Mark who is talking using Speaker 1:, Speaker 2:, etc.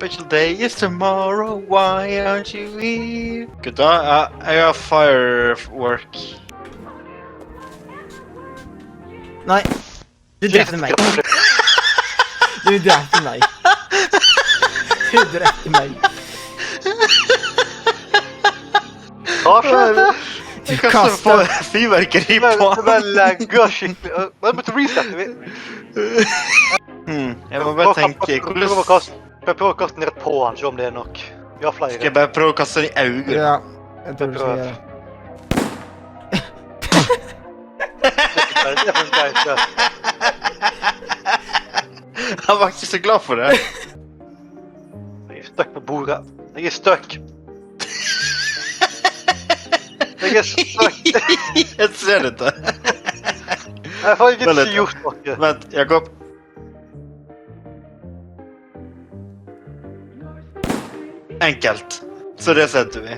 Speaker 1: Special day is tomorrow, why aren't you here? Gutta, jeg har firework.
Speaker 2: Nei, du drepte meg. Du drepte meg. Du drepte meg.
Speaker 3: Hva skjedde?
Speaker 2: Du
Speaker 1: Kastet på
Speaker 2: kastet.
Speaker 1: fyrverkeri på
Speaker 3: Det
Speaker 1: han.
Speaker 3: bare lagget skikkelig. Bare måtte resette.
Speaker 1: Jeg må bare tenke, hvordan...
Speaker 3: Prøv å kaste den rett på han, se om det er nok. Vi har flere.
Speaker 1: Skal jeg bare prøve å kaste den i øynene?
Speaker 2: Ja, jeg tror du skal gjøre det.
Speaker 3: Det funker ikke.
Speaker 1: Han var ikke så glad for det.
Speaker 3: Jeg er støkk på bordet. Jeg er støkk. Jeg er støkk.
Speaker 1: Jeg ser dette.
Speaker 3: Jeg har ikke gjort noe.
Speaker 1: Vent, Jakob. Enkelt. Så det setter vi.